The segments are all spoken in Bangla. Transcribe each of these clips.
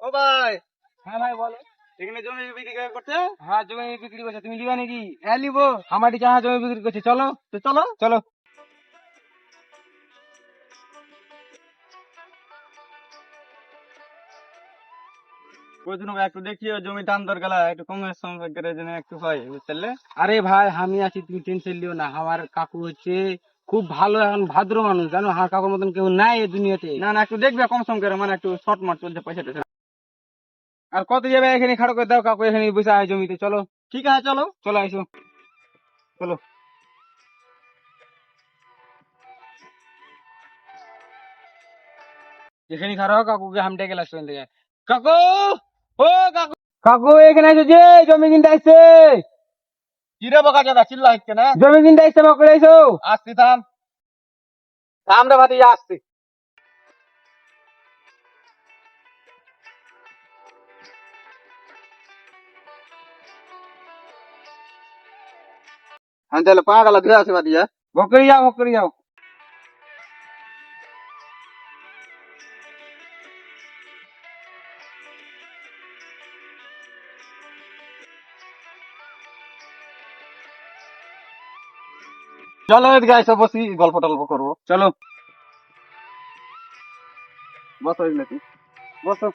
ও ভাই, হ্যাঁ ভাই বলো। এখানে জমি বিক্রি করতে? হ্যাঁ জমি বিক্রি করছে, তুমি নিবা নাকি? হ্যাঁ নিবো, আমার চাহা জমি বিক্রি করছে, চলো তো চলো। চলো। ওই জন্য ভাই একটু দেখিও জমি দাম দর গেলা একটু কমের সঙ্গে করে যেন একটু হয়, বুঝলে? আরে ভাই আমি আছি, তুমি টেনশন লিও না। আমার কাকু হচ্ছে খুব ভালো, এখন ভাদ্র মানুষ, জানো আমার কাকুর মতন কেউ নাই এই দুনিয়াতে। না না, একটু দেখবে কম সম করে, মানে একটু শর্ট মার্ট চলছে পয়সাটা। আর কত যাবে এখানে খাড়ো করে দাও, কাকু এখানে বসে আছে জমিতে, চলো ঠিক আছে চলো। চলো আইসো চলো। এখানে খাড়ো, কাকুকে হামটে গেল আসবেন থেকে। কাকু, ও কাকু, কাকু এখানে এসো, যে জমি কিনতে আসছে, কিরে বকা দাদা চিল্লা হচ্ছে না? জমি কিনতে আসছে, বাকড়ে এসো। আসছি থাম। আমরা ভাতি আসছি। আমি তাহলে পা গেলা ধুয়ে আসি বাদিয়া। বকরি যাও বকরি যাও। চলো এদিকে এসে বসি, গল্প টল্প করবো। চলো বসো এগুলো, বসো।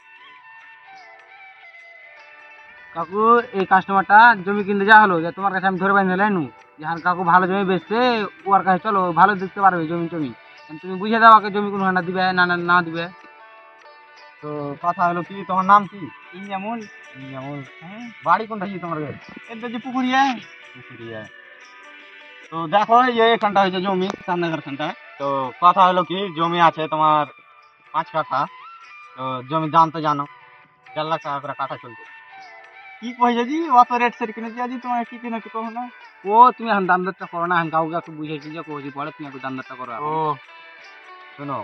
কাকু, এই কাস্টমারটা জমি কিনতে যা হলো, যে তোমার কাছে আমি ধরে বাইন্ধে লাইনু, যেখান কাকু ভালো জমি বেচছে, ওর কাছে চলো, ভালো দেখতে পারবে জমি টমি। তুমি বুঝে দাও আগে জমি কোন হান্ডা দিবে না না না দিবে। তো কথা হলো কি, তোমার নাম কি? যেমন যেমন হ্যাঁ, বাড়ি কোনটা কি তোমার? এটা যে পুকুরিয়া। পুকুরিয়া। তো দেখো এই যে এখানটা হয়েছে জমি, সামনের খানটা। তো কথা হলো কি, জমি আছে তোমার 5 কাঠা। তো জমি দাম তো জানো, 4 লাখ টাকা করে কাঠা চলছে। কি কইছে জি, অত রেট সেট কিনে দিয়া জি, তোমার কি কিনে কি কहो না? ও তুমি এখন দাম দরটা করো না, এখন কাউকে একটু বুঝেছি যে কোজি পড়ে, তুমি একটু দাম দরটা করো ও এখন। শোনো,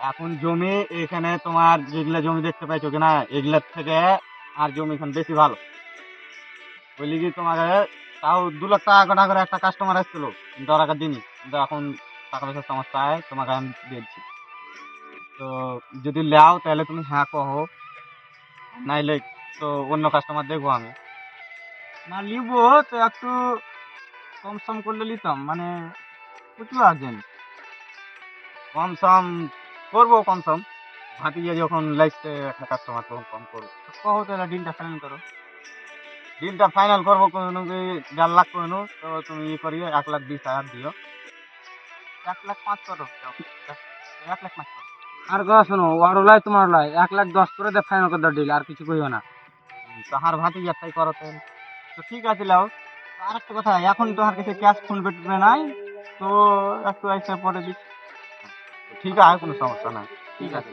এখন জমি এখানে তোমার যেগুলা জমি দেখতে পাইছো কিনা, এগুলার থেকে আর জমি এখন বেশি ভালো। বলি কি তোমার, তাও 2 লাখ টাকা করে একটা কাস্টমার আসছিল, কিন্তু ওর আগে দিনই, কিন্তু এখন টাকা পয়সার সমস্যায় তোমাকে আমি দিচ্ছি। তো যদি লাও তাহলে তুমি হ্যাঁ কহো, নাইলে তো অন্য কাস্টমার দেখবো আমি। না লিবো তো একটু কম সম করলে লিতাম, মানে প্রচুর আর্জেন্ট। কম সম করবো, কম সম ভাতিজা যখন লাগছে একটা কাস্টমার তখন কম করবো। কহো তাহলে ডিলটা ফাইনাল করো। ডিলটা ফাইনাল করবো কোনো কি, 1.5 লাখ কোনো, তো তুমি ই করিও 1,20,000 দিও। 1,05,000 করো, যাও। 1,05,000 করো। আর কথা শোনো, ওয়ারও লাই তোমার লাই 1,10,000 করে দে, ফাইনাল করে দাও ডিল, আর কিছু কইও না। তাহার ভাতিজার তাই করো তো। তো ঠিক আছে লাও। আর একটা কথা, এখন তোমার কাছে ক্যাশ ফোন পে নাই, তো একটু এসে পরে দিচ্ছি। ঠিক আছে, কোনো সমস্যা নাই। ঠিক আছে।